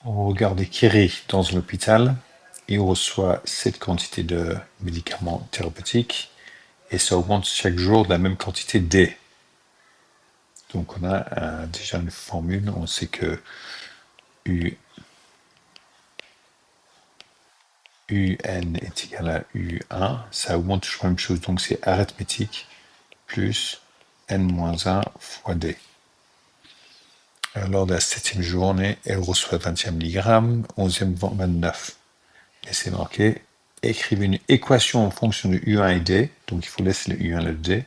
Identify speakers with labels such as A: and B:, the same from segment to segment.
A: On regarde Kiri dans l'hôpital. Il reçoit cette quantité de médicaments thérapeutiques et ça augmente chaque jour de la même quantité D. Donc on a déjà une formule, on sait que U, UN est égal à U1, ça augmente toujours la même chose, donc c'est arithmétique plus N-1 fois D. Lors de la 7e journée, elle reçoit 21 mg, 11e 29. Et c'est marqué, écrivez une équation en fonction de U1 et D, donc il faut laisser le U1 et le D,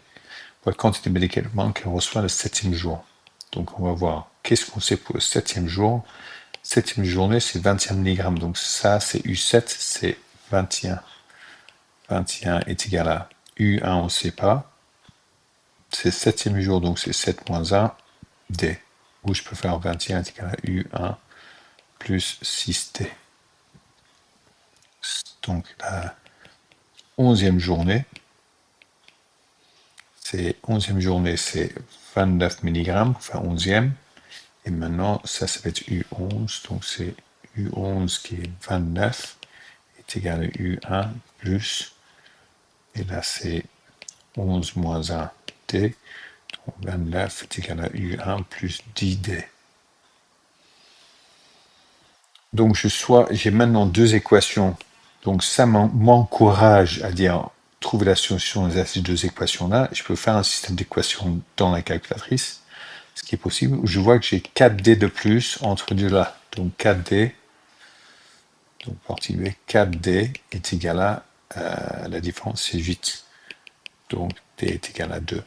A: pour la quantité de médicaments qu'elle reçoit le 7e jour. Donc on va voir qu'est-ce qu'on sait pour le 7e jour. 7e journée, c'est 21 mg, donc ça c'est U7, c'est 21. 21 est égal à U1, on ne sait pas. C'est 7e jour, donc c'est 7 moins 1, D. Ou je peux faire 21 est égal à U1 plus 6D. Donc la 11e journée, c'est 11e journée, c'est 29 mg, enfin 11e. Et maintenant, ça va être U11, donc c'est U11 qui est 29 est égal à U1 plus, et là c'est 11 moins 1 D, donc 29 est égal à U1 plus 10D. Donc j'ai maintenant deux équations. Donc ça m'encourage à dire trouver la solution à ces deux équations-là. Je peux faire un système d'équations dans la calculatrice, ce qui est possible. Je vois que j'ai 4D de plus entre deux là. Donc 4D, donc partie B, 4D est égal à, la différence c'est 8. Donc D est égal à 2. Et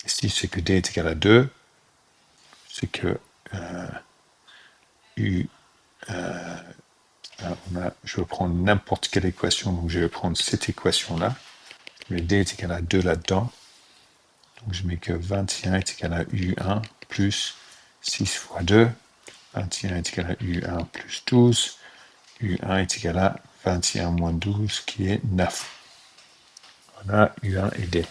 A: si c'est que D est égal à 2, c'est que U, je vais prendre n'importe quelle équation, donc je vais prendre cette équation-là. Le D est égal à 2 là-dedans. Donc je mets que 21 est égal à U1 plus 6 fois 2. 21 est égal à U1 plus 12. U1 est égal à 21 moins 12 qui est 9. Voilà U1 et D.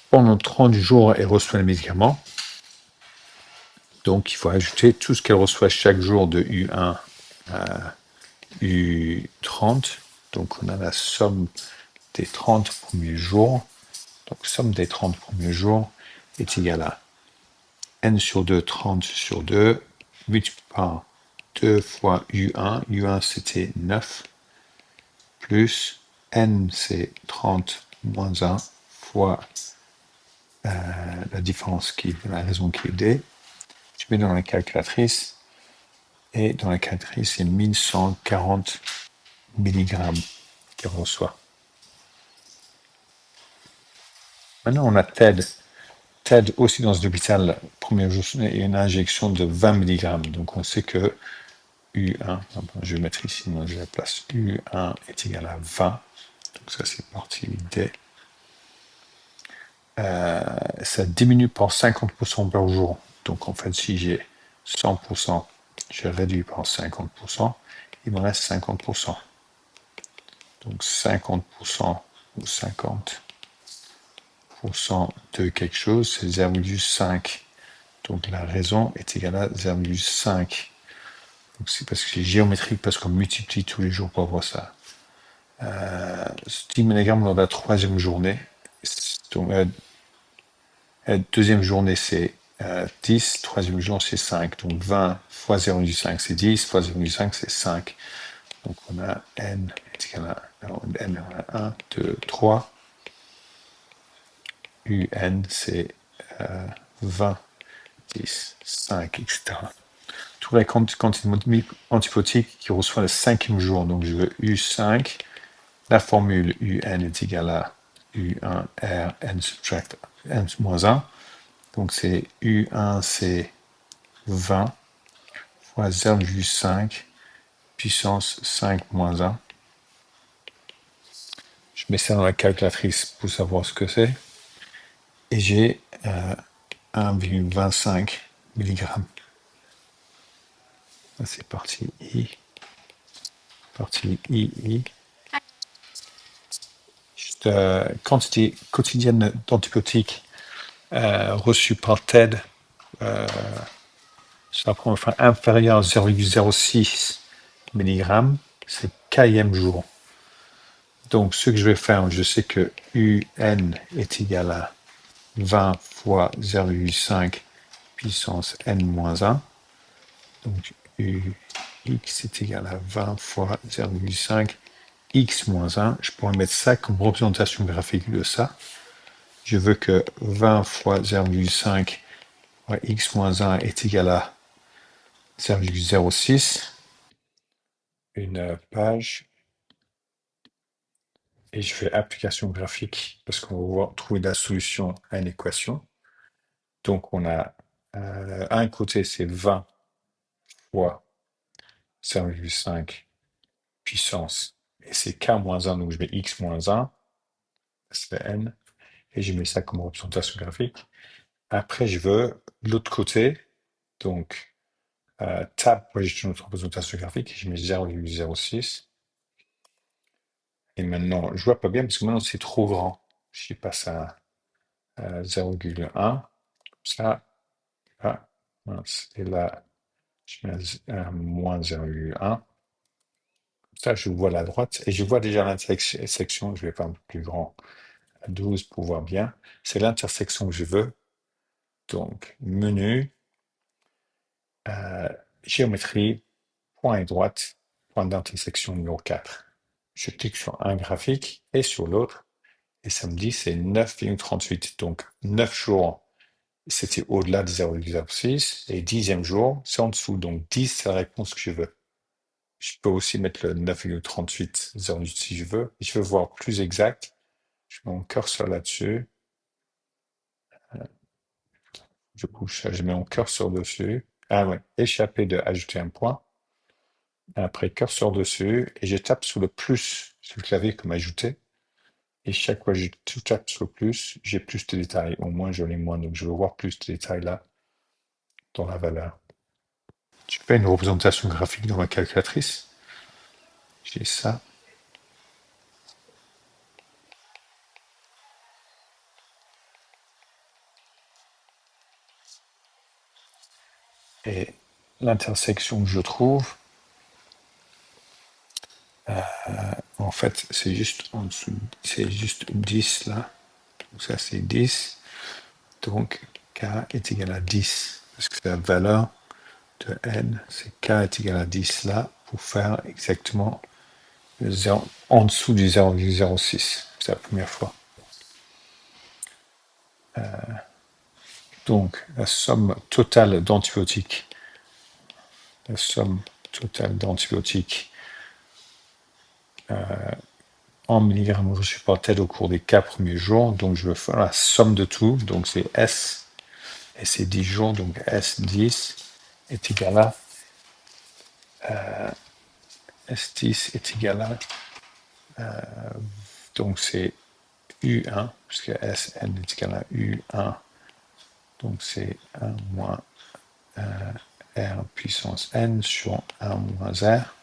A: Pendant 30 jours, elle reçoit le médicament. Donc il faut ajouter tout ce qu'elle reçoit chaque jour de U1 à U30. Donc on a la somme des 30 premiers jours. Donc somme des 30 premiers jours est égale à n sur 2, 30 sur 2, multiplié par 2 fois U1. U1 c'était 9, plus n c'est 30 moins 1 fois la différence qui est la raison qui est D. Je mets dans la calculatrice et dans la calculatrice c'est 1140 mg qu'elle reçoit. Maintenant on a TED. TED aussi dans cet hôpital, premier jour, il y a une injection de 20 mg. Donc on sait que U1, je vais mettre ici, moi je la place U1 est égal à 20. Donc ça c'est partie D. Ça diminue par 50% par jour. Donc en fait si j'ai 100%, je réduis par 50%, il me reste 50%. Donc 50% ou 50% de quelque chose, c'est 0,5. Donc la raison est égale à 0,5. Donc c'est parce que c'est géométrique, parce qu'on multiplie tous les jours pour avoir ça. 10 mg lors de la 3e journée. Donc, deuxième journée, c'est 10. Troisième jour, c'est 5. Donc 20 fois 0,5, c'est 10. Fois 0,5, c'est 5. Donc on a n est égal à n, on a 1, 2, 3. Un, c'est 20, 10, 5, etc. Trouver la quantité antibiotique qui reçoit le 5e jour. Donc je veux U5. La formule UN est égale à U1 R N subtract N-1. Donc c'est U1, c'est 20 fois 0,5 puissance 5 moins 1. Je mets ça dans la calculatrice pour savoir ce que c'est. Et j'ai 1,25 mg. C'est partie I. Partie II. Juste quantité quotidienne d'antibiotiques reçue par TED Sur la première fois inférieure à 0,06 mg, c'est km jour. Donc, ce que je vais faire, je sais que UN est égal à 20 fois 0,5 puissance n-1. Donc, UX est égal à 20 fois 0,5 x-1. Je pourrais mettre ça comme représentation graphique de ça. Je veux que 20 fois 0,5 fois x-1 est égal à 0,06. Une page. Et je fais application graphique parce qu'on va trouver la solution à une équation. Donc, on a un côté, c'est 20 fois 0,5 puissance. Et c'est k-1, donc je mets x-1, c'est n. Et je mets ça comme représentation graphique. Après, je veux l'autre côté. Donc, tab pour ajouter notre représentation graphique. Je mets 0,06. Et maintenant, je vois pas bien parce que maintenant c'est trop grand. Je passe à 0,1. Ça, ah, mince. Et là, je mets un moins 0,1. Ça, je vois la droite. Et je vois déjà l'intersection. Je vais faire un peu plus grand à 12 pour voir bien. C'est l'intersection que je veux. Donc, menu, euh, géométrie, point et droite, point d'intersection numéro 4. Je clique sur un graphique et sur l'autre. Et ça me dit c'est 9,38. Donc, 9 jours, c'était au-delà de 0,06. Et 10e jour, c'est en dessous. Donc, 10, c'est la réponse que je veux. Je peux aussi mettre le 9,38 0,8 si je veux. Et je veux voir plus exact. Je mets mon curseur là-dessus. Je bouge ça, je mets mon curseur dessus. Ah ouais, échapper de ajouter un point. Après, curseur dessus. Et je tape sur le plus sur le clavier comme ajouter. Et chaque fois que je tape sur le plus, j'ai plus de détails. Au moins, je l'ai moins. Donc, je veux voir plus de détails là dans la valeur. Tu fais une représentation graphique dans ma calculatrice. J'ai ça. Et l'intersection que je trouve, en fait, c'est juste en dessous. C'est juste 10 là. Donc ça, c'est 10. Donc, K est égal à 10. Parce que la valeur de N, c'est K est égal à 10 là, pour faire exactement le 0, en dessous du 0,06. C'est la première fois. Donc, la somme totale d'antibiotiques, la somme totale d'antibiotiques en milligrammes reçus par tête au cours des 4 premiers jours. Donc, je veux faire la somme de tout. Donc, c'est S, et c'est 10 jours. Donc, S10 est égal à S10 est égal à, donc c'est U1, puisque Sn est égal à U1, donc c'est 1 moins R puissance N sur 1 moins R.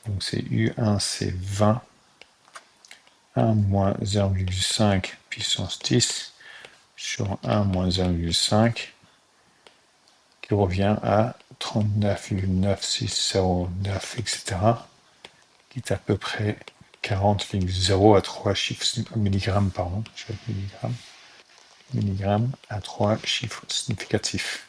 A: Donc c'est U1, c'est 20, 1 moins 0,5 puissance 10 sur 1 moins 0,5, qui revient à 39,9609, etc., qui est à peu près 40,0 à 3 chiffres milligrammes, pardon, je vais milligrammes, milligrammes à 3 chiffres significatifs.